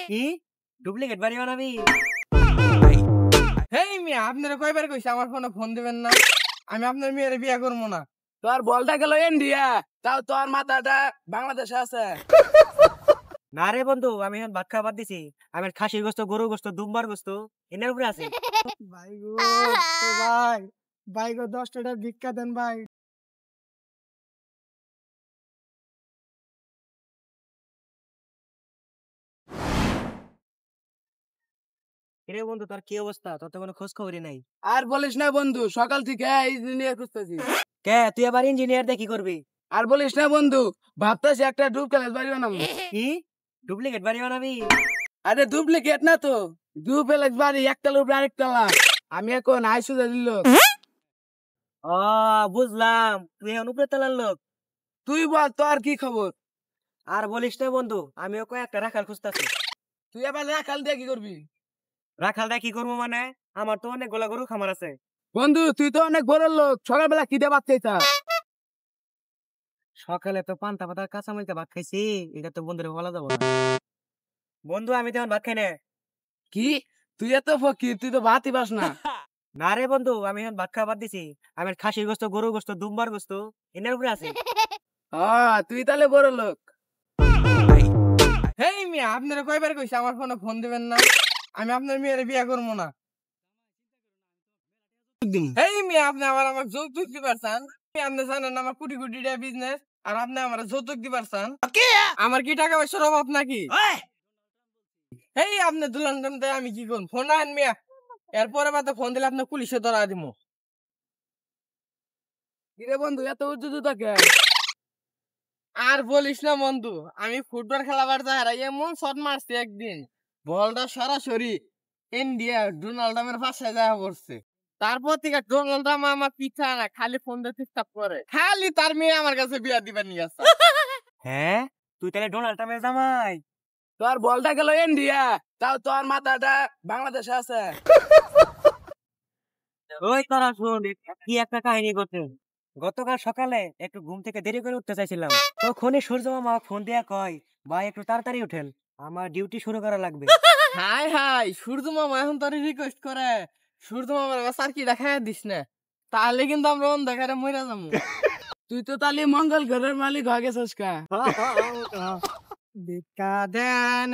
কি ডুপ্লিকেট বাড়ি বানাবি? হেই মিয়া, আপনারা কয়বার কইছে আমার ফোনে ফোন দিবেন না? আমি আপনার মেয়ের বিয়ে করবো না। তোর বলটা গেল ইন্ডিয়া, তাও তোর মাথাটা বাংলাদেশে আছে। না রে বন্ধু, আমি এখন ভাত খাওয়া বাদ দিছি। আমি খাসির গোস্ত, গরুর গোস্ত, দুম্বার গোস্ত এনের উপরে আছে। ভাই গো, ও ভাই, ভাই গো 10 টাকা ভিক্ষা দেন ভাই। রে বন্ধু, তোর কি অবস্থা? তোর তো কোনো খোঁজ খবরই নাই। আর বলিস না বন্ধু, সকাল থেকে ইঞ্জিনিয়ার খুঁজতেছি। কে তুই আবার ইঞ্জিনিয়ার দিয়ে কি করবি? আর বলিস না বন্ধু, ভাবতেছি একটা ডুপ্লেক্স বাড়ি বানাবো। কি ডুপ্লিকেট বাড়ি বানাবি? আরে ডুপ্লিকেট না তো, ডুপ্লেক্স বাড়ি, একতলা উপরে আরেকতলা। আমি এখন আইসুদা দিল। ও বুঝলাম, তুই এখন উপরে তলার লোক। তুই বল, তোর কি খবর? আর বলিস না বন্ধু, আমিও কয়েকটা রাখাল খুঁজতেছি। তুই এবার রাখাল দিয়ে কি করবি? রাখাল দিয়ে কি করবো মানে? আমার তো অনেক গোলা গরু খামার আছে। বন্ধু তুই তো অনেক বড় লোক, সকালবেলা কি দিয়ে ভাত খাইতা? সকালে তো পান্তা পাতা কাঁচামরিচা ভাত খাইছি, এটা তো বন্ধুরে বলা যাবো না। বন্ধু আমি তো এখন ভাত খাই না। কি তুই এত ফকির, তুই তো ভাতই পাস না। না রে বন্ধু, আমি এখন ভাত খাওয়া বাদ দিছি। আমি খাসির গোস্ত, গরুর গোস্ত, দুম্বার গোস্ত এনের উপরে আছে। তুই তাহলে বড় লোক। হেই মিয়া, আপনারা কয়বার কইছে আমার ফোনে ফোন দিবেন না? আমি আপনার মেয়ের বিয়ে করবো না। হেই মিয়া, আপনি আমার যৌতুক দিবার চান? আপনি জানেন আমার কোটি কোটি টাকা বিজনেস, আর আপনি আমার যৌতুক দিবার চান? আমার কি টাকা পয়সার অভাব নাকি? হেই, আপনি দুলান দেয় আমি কি করব? ফোন রাখেন মিয়া, এরপরে বাদে ফোন দিলে আপনার পুলিশে ধরা দিব। কিরে বন্ধু, এত উজ্জু থাকে? আর বলিস না বন্ধু, আমি ফুটবল খেলাবার যাই এমন শট মারছি একদিন, বলটা সরাসরি ইন্ডিয়া ডোনাল্ডামের পাশে যায় পড়ছে। তারপর থেকে ডোনাল্ডাম আমার পিছা না, খালি ফোন দিয়ে ডিস্টার্ব করে, খালি তার মেয়ে আমার কাছে বিয়া দিবার নিয়ে আসছে। হ্যাঁ, তুই তাহলে ডোনাল্ড ট্রাম্পের জামাই? তোর বলটা গেল ইন্ডিয়া, তাও তোর মাথাটা বাংলাদেশে আছে। ওই তোরা শুন, কি একটা কাহিনী করতে। গতকাল সকালে একটু ঘুম থেকে দেরি করে উঠতে চাইছিলাম, তখনই সূর্য মামা ফোন দিয়া কয়, ভাই একটু তাড়াতাড়ি উঠেন, আমার ডিউটি শুরু করা লাগবে। হাই হাই, সূর্য মামা এখন তোর রিকোয়েস্ট করে? সূর্য মামার স্যার কি দেখাই দিস না, তাহলে কিন্তু আমরা অন্ধকারে মরে যাবো। তুই তো তাহলে মঙ্গল ঘরের মালিক হয়ে গেছিস কা। ভিক্ষা দেন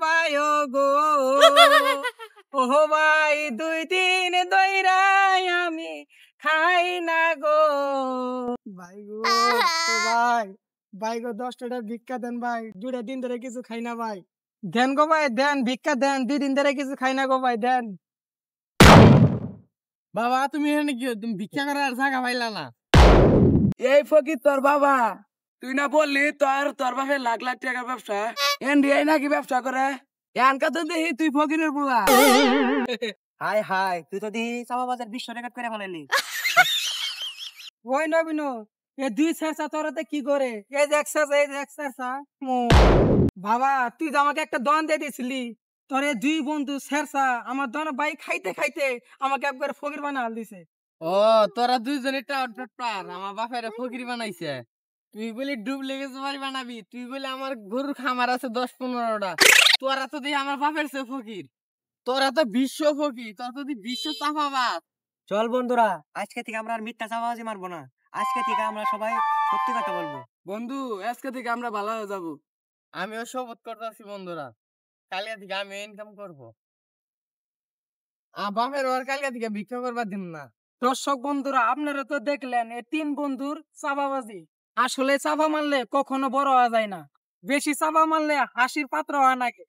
ভাই গো, ও ভাই 2 দিন দইরাই আমি খাই না গো। ভাই গো, ও ভাই, ভাই গো 10 টাকা ভিক্ষা দেন ভাই, 2 দিন ধরে কিছু খাই না ভাই। দেন গো ভাই, দেন ভিক্ষা দেন, 2 দিন ধরে কিছু খাই না গো ভাই, দেন। বাবা তুমি এখানে কি, তুমি ভিক্ষা করার জায়গা পাইলা না? এই ফকির তোর বাবা, তুই না বললি তোর বাপের লাখ লাখ টাকার ব্যবসা, ইন্ডিয়ায় নাকি ব্যবসা করে? এনকা তো দেখি তুই ফকিরের বুয়া। হাই হাই, তুই তো দেখি চাপাবাজের বিশ্ব রেকর্ড করে ফেলালি। ওই নবীন, এ 2 ছেঁচা তোরাতে কি করে? এই যে এই যে ছেঁচা বাবা, তুই যে আমাকে একটা দন দিয়ে দিয়েছিলি, তোর এই 2 বন্ধু ছেঁচা আমার দন ভাই খাইতে খাইতে আমাকে একবার ফকির বানাল দিছে। ও তোরা দুইজনে পার আমার বাপের ফকির বানাইছে। তুই বলি ডুপ্লিকেট বাড়ি বানাবি, তুই বলি আমার গরুর খামার আছে 10-15টা, তোরা তো দিয়ে আমার বাপের সে ফকির, তোরা তো বিশ্ব ফকির, তোরা তো বিশ্ব চাপাবাজ। চল বন্ধুরা, আজকে থেকে আমরা আর মিথ্যা চাপাবাজি মারবো না। আজকে থেকে আমরা সবাই সত্যি কথা বলবো। বন্ধু আজকে থেকে আমরা ভালো হয়ে যাবো। আমিও শপথ করতেছি বন্ধুরা, কালকে থেকে আমি ইনকাম করবো, বাপের ওর কালকে থেকে ভিক্ষা করবার দিন না। দর্শক বন্ধুরা, আপনারা তো দেখলেন এই 3 বন্ধুর চাপাবাজি। আসলে চাপা মারলে কখনো বড় হওয়া যায় না, বেশি চাপা মারলে হাসির পাত্র হয় নাকি।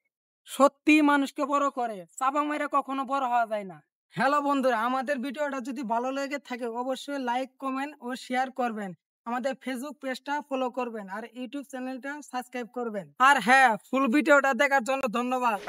সত্যি মানুষকে বড় করে, চাপা মারে কখনো বড় হওয়া যায় না। হ্যালো বন্ধুরা, আমাদের ভিডিওটা যদি ভালো লেগে থাকে অবশ্যই লাইক, কমেন্ট ও শেয়ার করবেন। আমাদের ফেসবুক পেজটা ফলো করবেন আর ইউটিউব চ্যানেলটা সাবস্ক্রাইব করবেন। আর হ্যাঁ, ফুল ভিডিওটা দেখার জন্য ধন্যবাদ।